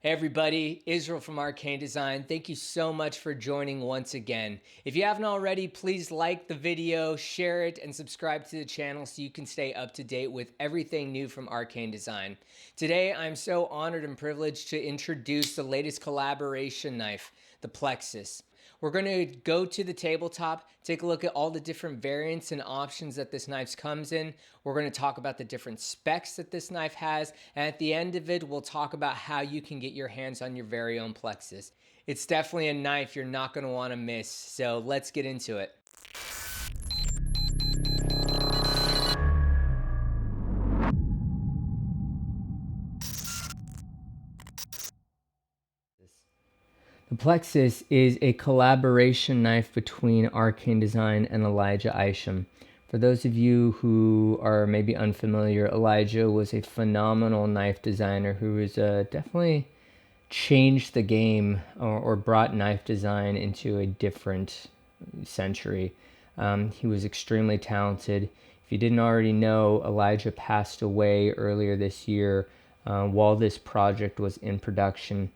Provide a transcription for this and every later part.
Hey everybody, Israel from Arcane Design. Thank you so much for joining once again. If you haven't already, please like the video, share it, and subscribe to the channel so you can stay up to date with everything new from Arcane Design. Today, I'm so honored and privileged to introduce the latest collaboration knife, the Plexus. We're going to go to the tabletop, take a look at all the different variants and options that this knife comes in. We're going to talk about the different specs that this knife has, and at the end of it, we'll talk about how you can get your hands on your very own Plexus. It's definitely a knife you're not going to want to miss, so let's get into it. The Plexus is a collaboration knife between Arcane Design and Isham. For those of you who are maybe unfamiliar, Elijah was a phenomenal knife designer who has definitely changed the game or brought knife design into a different century. He was extremely talented. If you didn't already know, Elijah passed away earlier this year while this project was in production.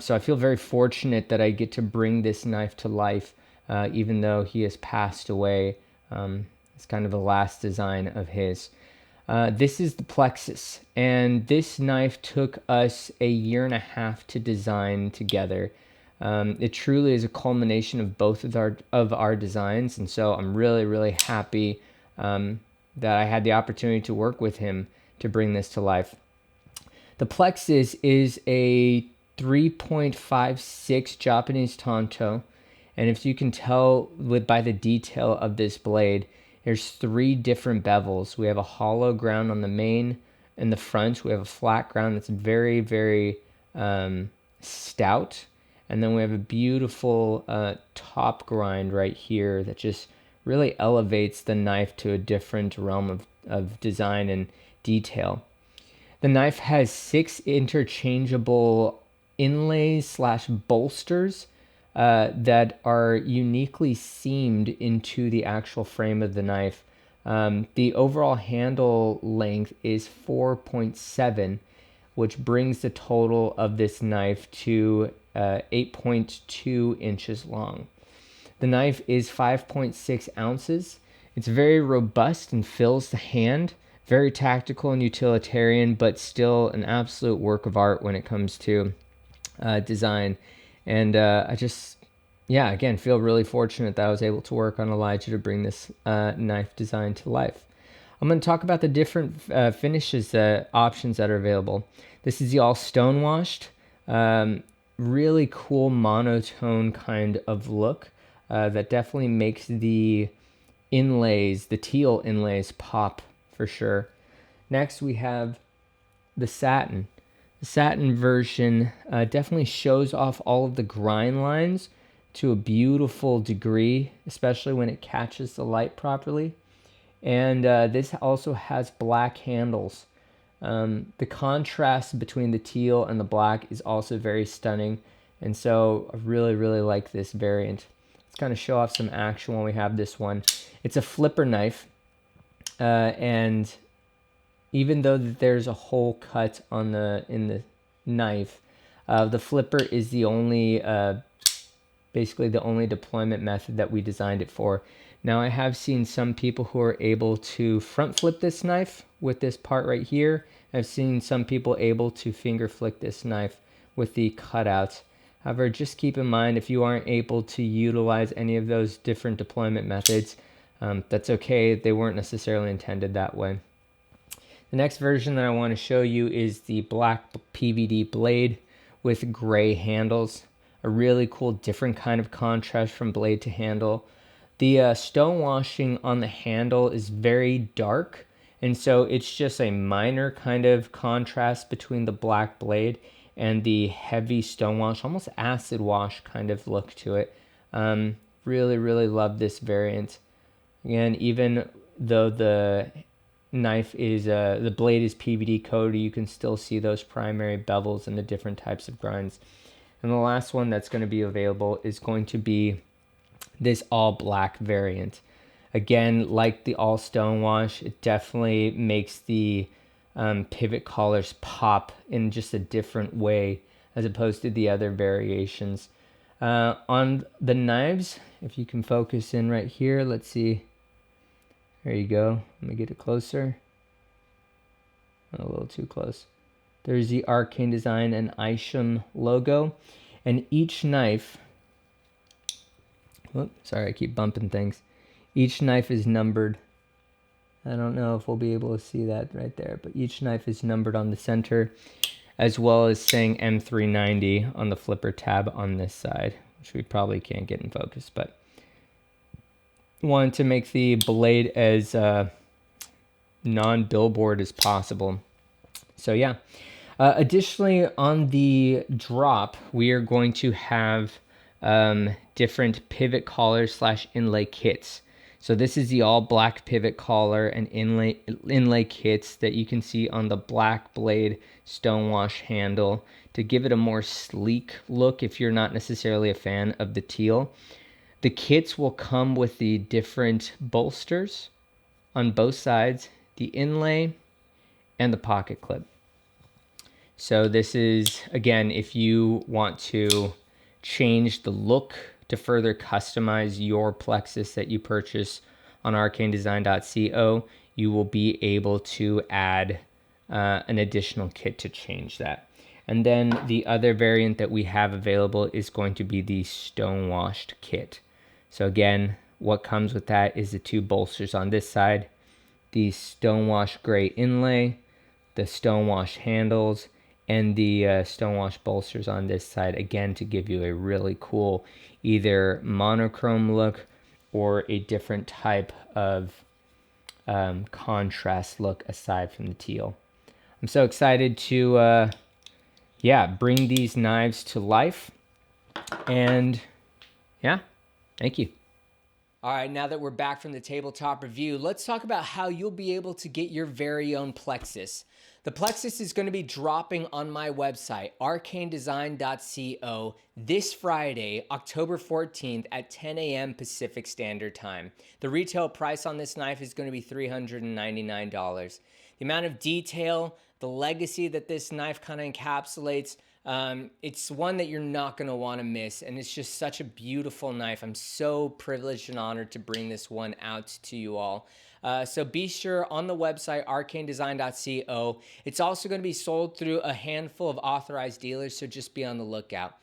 So I feel very fortunate that I get to bring this knife to life, even though he has passed away. It's kind of the last design of his. This is the Plexus, and this knife took us a year and a half to design together. It truly is a culmination of both of our designs, and so I'm really happy that I had the opportunity to work with him to bring this to life. The Plexus is a 3.56 Japanese tanto, and if you can tell by the detail of this blade, there's 3 different bevels. We have a hollow ground on the main and the front. We have a flat ground that's very stout, and then we have a beautiful top grind right here that just really elevates the knife to a different realm of design and detail. The knife has 6 interchangeable inlays / bolsters that are uniquely seamed into the actual frame of the knife. The overall handle length is 4.7, which brings the total of this knife to 8.2 inches long. The knife is 5.6 ounces. It's very robust and fills the hand. Very tactical and utilitarian, but still an absolute work of art when it comes to design. And I just, again, feel really fortunate that I was able to work on Elijah to bring this knife design to life. I'm going to talk about the different finishes options that are available. This is the all stonewashed, really cool monotone kind of look that definitely makes the inlays, the teal inlays, pop for sure. Next, we have the satin. The satin version definitely shows off all of the grind lines to a beautiful degree, especially when it catches the light properly. And this also has black handles. The contrast between the teal and the black is also very stunning, and so I really like this variant. Let's kind of show off some action while we have this one. It's a flipper knife, and even though there's a hole cut in the knife, the flipper is the only basically the only deployment method that we designed it for. Now, I have seen some people who are able to front flip this knife with this part right here. I've seen some people able to finger flick this knife with the cutouts. However, just keep in mind, if you aren't able to utilize any of those different deployment methods, that's okay. They weren't necessarily intended that way. The next version that I want to show you is the black PVD blade with gray handles. A really cool different kind of contrast from blade to handle. The stonewashing on the handle is very dark, and so it's just a minor kind of contrast between the black blade and the heavy stonewash, almost acid wash kind of look to it. Really love this variant. Again, even though the knife is the blade is PVD coated, you can still see those primary bevels and the different types of grinds. And the last one that's going to be available is going to be this all black variant. Again, like the all stonewash, it definitely makes the pivot collars pop in just a different way as opposed to the other variations. On the knives, if you can focus in right here, let's see. There you go. Let me get it closer. A little too close. There's the Arcane Design and Isham logo. And each knife, sorry, I keep bumping things. Each knife is numbered. I don't know if we'll be able to see that right there, but each knife is numbered on the center, as well as saying M390 on the flipper tab on this side, which we probably can't get in focus, but wanted to make the blade as non-billboard as possible. So yeah. Additionally, on the drop, we are going to have different pivot collars / inlay kits. So this is the all black pivot collar and inlay kits that you can see on the black blade stonewash handle to give it a more sleek look if you're not necessarily a fan of the teal. The kits will come with the different bolsters on both sides, the inlay, and the pocket clip. So this is, again, if you want to change the look to further customize your Plexus that you purchase on arcanedesign.co, you will be able to add an additional kit to change that. And then the other variant that we have available is going to be the stonewashed kit. So again, what comes with that is the two bolsters on this side, the stonewash gray inlay, the stonewash handles, and the stonewash bolsters on this side, again, to give you a really cool either monochrome look or a different type of contrast look aside from the teal. I'm so excited to bring these knives to life, and yeah, thank you. All right, now that we're back from the tabletop review, let's talk about how you'll be able to get your very own Plexus. The Plexus is going to be dropping on my website, arcanedesign.co, this Friday, October 14th at 10 a.m. Pacific Standard Time. The retail price on this knife is going to be $399. The amount of detail, the legacy that this knife kind of encapsulates, it's one that you're not going to want to miss, and it's just such a beautiful knife. I'm so privileged and honored to bring this one out to you all. So be sure on the website, arcanedesign.co. It's also going to be sold through a handful of authorized dealers, so just be on the lookout.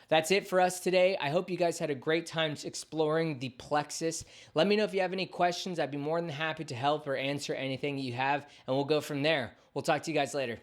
That's it for us today. I hope you guys had a great time exploring the Plexus. Let me know if you have any questions. I'd be more than happy to help or answer anything you have, and we'll go from there. We'll talk to you guys later.